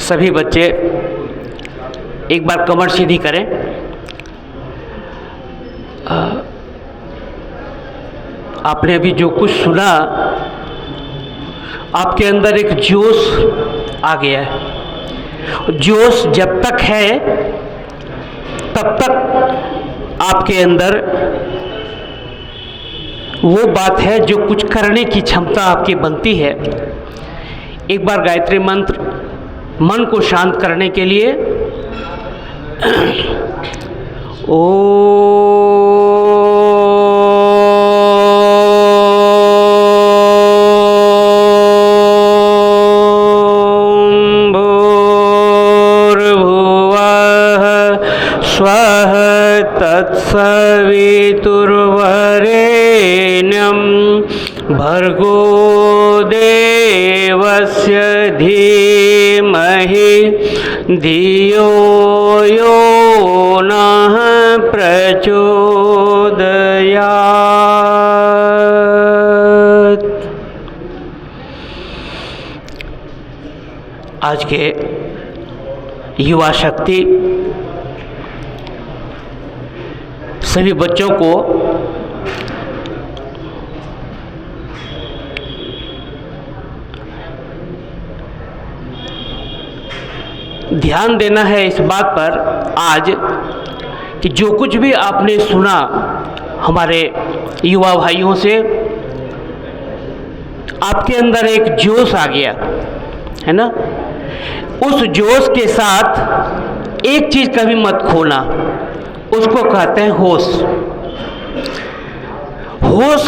सभी बच्चे एक बार कमर सीधी करें। आपने अभी जो कुछ सुना, आपके अंदर एक जोश आ गया है। जोश जब तक है तब तक आपके अंदर वो बात है जो कुछ करने की क्षमता आपकी बनती है। एक बार गायत्री मंत्र मन को शांत करने के लिए स्वः तत्सवितुर्वरेण्यं भर्गो देवस्य धीमहि धियो यो नः प्रचोदयात्। आज के युवा शक्ति सभी बच्चों को ध्यान देना है इस बात पर आज कि जो कुछ भी आपने सुना हमारे युवा भाइयों से, आपके अंदर एक जोश आ गया है ना। उस जोश के साथ एक चीज कभी मत खोना, उसको कहते हैं होश। होश,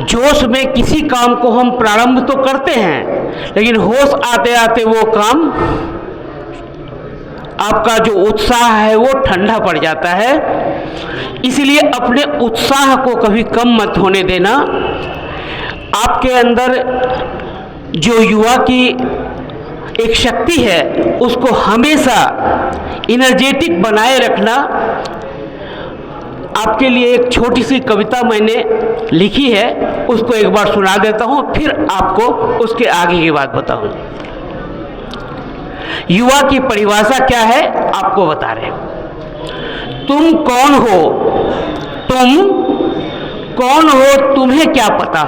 जोश में किसी काम को हम प्रारंभ तो करते हैं, लेकिन होश आते आते वो काम, आपका जो उत्साह है वो ठंडा पड़ जाता है। इसलिए अपने उत्साह को कभी कम मत होने देना। आपके अंदर जो युवा की एक शक्ति है उसको हमेशा एनर्जेटिक बनाए रखना। आपके लिए एक छोटी सी कविता मैंने लिखी है, उसको एक बार सुना देता हूँ, फिर आपको उसके आगे की बात बताऊँ। युवा की परिभाषा क्या है आपको बता रहे। तुम कौन हो? तुम कौन हो तुम्हें क्या पता?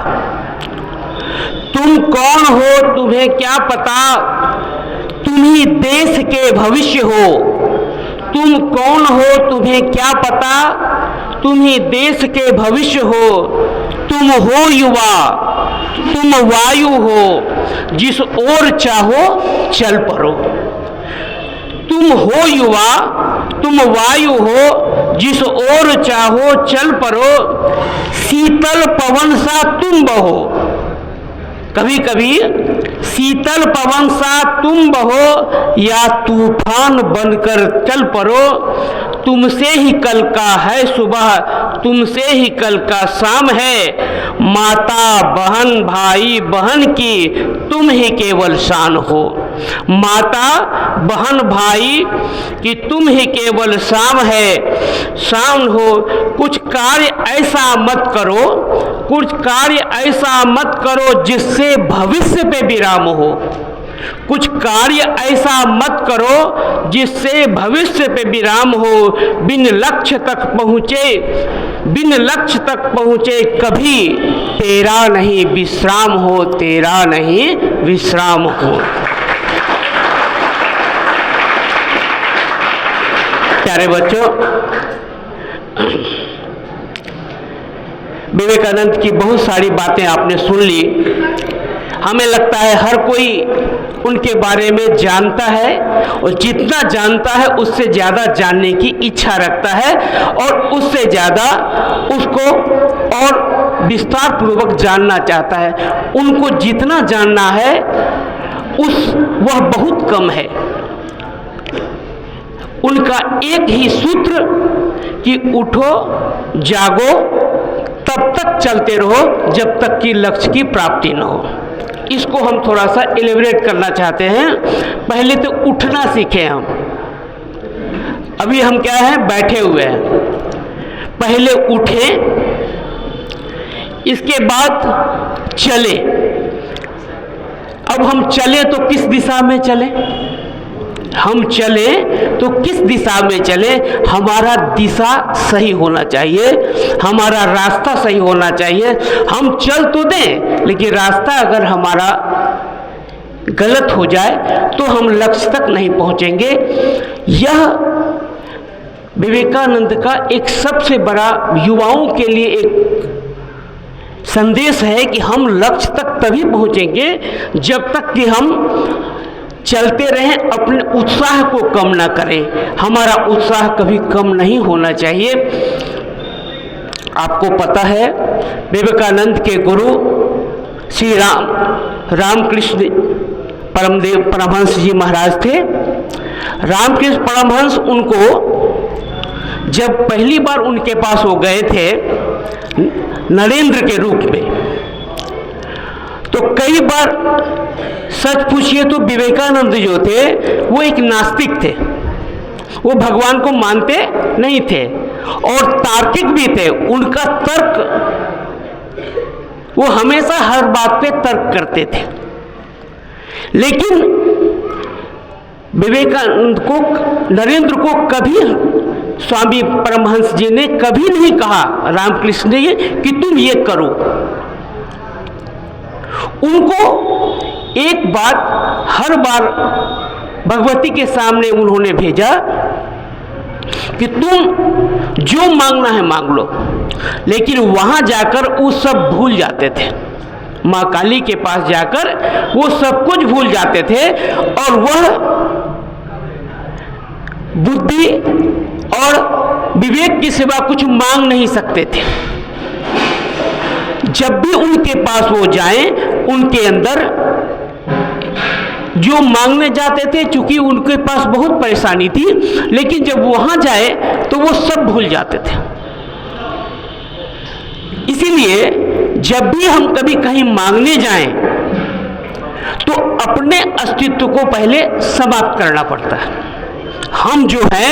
तुम कौन हो तुम्हें क्या पता? तुम ही देश के भविष्य हो। तुम कौन हो तुम्हें क्या पता? तुम ही देश के भविष्य हो। तुम हो युवा, तुम वायु हो, जिस ओर चाहो चल पड़ो। तुम हो युवा, तुम वायु हो, जिस ओर चाहो चल पड़ो। शीतल पवन सा तुम बहो। कभी कभी शीतल पवन सा तुम बहो या तूफान बनकर चल पड़ो। तुमसे ही कल का है सुबह, तुमसे ही कल का शाम है। माता बहन भाई बहन की तुम ही केवल शान हो। माता बहन भाई कि तुम ही केवल शाम है, शान हो। कुछ कार्य ऐसा मत करो, कुछ कार्य ऐसा मत करो जिससे भविष्य पे विराम हो। कुछ कार्य ऐसा मत करो जिससे भविष्य पे विराम हो। बिन लक्ष्य तक पहुँचे, बिन लक्ष्य तक पहुँचे कभी तेरा नहीं विश्राम हो, तेरा नहीं विश्राम हो। प्यारे बच्चों, विवेकानंद की बहुत सारी बातें आपने सुन ली। हमें लगता है हर कोई उनके बारे में जानता है, और जितना जानता है उससे ज़्यादा जानने की इच्छा रखता है, और उससे ज़्यादा उसको और विस्तार पूर्वक जानना चाहता है। उनको जितना जानना है वह बहुत कम है। उनका एक ही सूत्र कि उठो जागो, तब तक चलते रहो जब तक कि लक्ष्य की प्राप्ति न हो। इसको हम थोड़ा सा एलिब्रेट करना चाहते हैं। पहले तो उठना सीखें हम। अभी हम क्या है, बैठे हुए हैं। पहले उठें, इसके बाद चले। अब हम चले तो किस दिशा में चले? हम चले तो किस दिशा में चले, हमारा दिशा सही होना चाहिए, हमारा रास्ता सही होना चाहिए। हम चल तो दें, लेकिन रास्ता अगर हमारा गलत हो जाए तो हम लक्ष्य तक नहीं पहुंचेंगे। यह विवेकानंद का एक सबसे बड़ा युवाओं के लिए एक संदेश है कि हम लक्ष्य तक तभी पहुंचेंगे जब तक कि हम चलते रहें, अपने उत्साह को कम ना करें। हमारा उत्साह कभी कम नहीं होना चाहिए। आपको पता है विवेकानंद के गुरु श्री रामकृष्ण परमहंस जी महाराज थे। रामकृष्ण परमहंस उनको जब पहली बार उनके पास वो गए थे नरेंद्र के रूप में, तो कई बार सच पूछिए तो विवेकानंद जो थे वो एक नास्तिक थे, वो भगवान को मानते नहीं थे और तार्किक भी थे। उनका तर्क, वो हमेशा हर बात पे तर्क करते थे। लेकिन विवेकानंद को, नरेंद्र को कभी स्वामी परमहंस जी ने कभी नहीं कहा, रामकृष्ण ने, कि तुम ये करो। उनको एक बात हर बार भगवती के सामने उन्होंने भेजा कि तुम जो मांगना है मांग लो, लेकिन वहां जाकर वो सब भूल जाते थे। माँ काली के पास जाकर वो सब कुछ भूल जाते थे और वह बुद्धि और विवेक की सिवा कुछ मांग नहीं सकते थे। जब भी उनके पास वो जाएं, उनके अंदर जो मांगने जाते थे, चूंकि उनके पास बहुत परेशानी थी, लेकिन जब वहां जाए तो वो सब भूल जाते थे। इसीलिए जब भी हम कभी कहीं मांगने जाएं तो अपने अस्तित्व को पहले समाप्त करना पड़ता है। हम जो है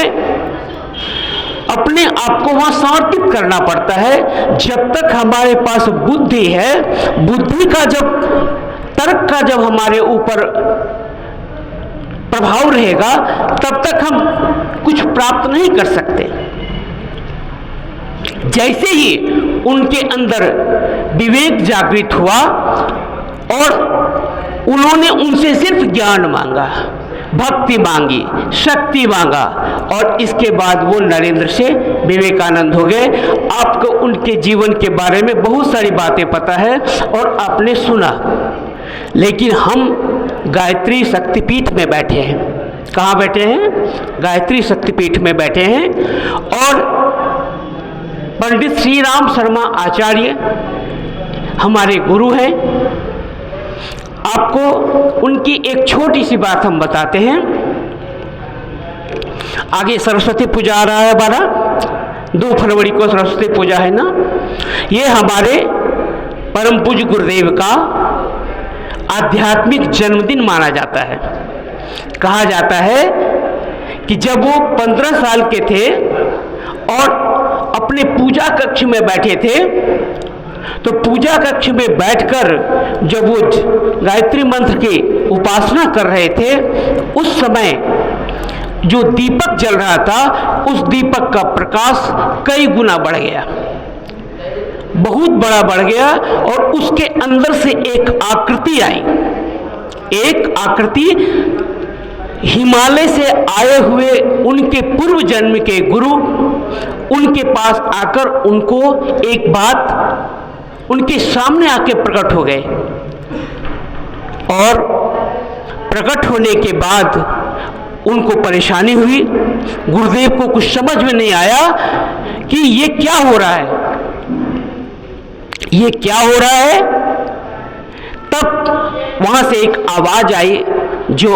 अपने आप को वहां समर्पित करना पड़ता है। जब तक हमारे पास बुद्धि है, बुद्धि का जब, तर्क का जब हमारे ऊपर प्रभाव रहेगा, तब तक हम कुछ प्राप्त नहीं कर सकते। जैसे ही उनके अंदर विवेक जागृत हुआ और उन्होंने उनसे सिर्फ ज्ञान मांगा, भक्ति मांगी, शक्ति मांगा, और इसके बाद वो नरेंद्र से विवेकानंद हो गए। आपको उनके जीवन के बारे में बहुत सारी बातें पता है और आपने सुना, लेकिन हम गायत्री शक्तिपीठ में बैठे हैं। कहाँ बैठे हैं? गायत्री शक्तिपीठ में बैठे हैं और पंडित श्री राम शर्मा आचार्य हमारे गुरु हैं। आपको उनकी एक छोटी सी बात हम बताते हैं। आगे सरस्वती पूजा आ रहा है, 2 फरवरी को सरस्वती पूजा है ना। ये हमारे परम पूज्य गुरुदेव का आध्यात्मिक जन्मदिन माना जाता है। कहा जाता है कि जब वो 15 साल के थे और अपने पूजा कक्ष में बैठे थे, तो पूजा कक्ष में बैठकर जब वो गायत्री मंत्र की उपासना कर रहे थे, उस समय जो दीपक जल रहा था, उस दीपक का प्रकाश कई गुना बढ़ गया, बहुत बड़ा बढ़ गया, और उसके अंदर से एक आकृति आई। एक आकृति हिमालय से आए हुए उनके पूर्व जन्म के गुरु उनके पास आकर उनको एक बात उनके सामने आके प्रकट हो गए, और प्रकट होने के बाद उनको परेशानी हुई। गुरुदेव को कुछ समझ में नहीं आया कि ये क्या हो रहा है, ये क्या हो रहा है। तब वहां से एक आवाज आई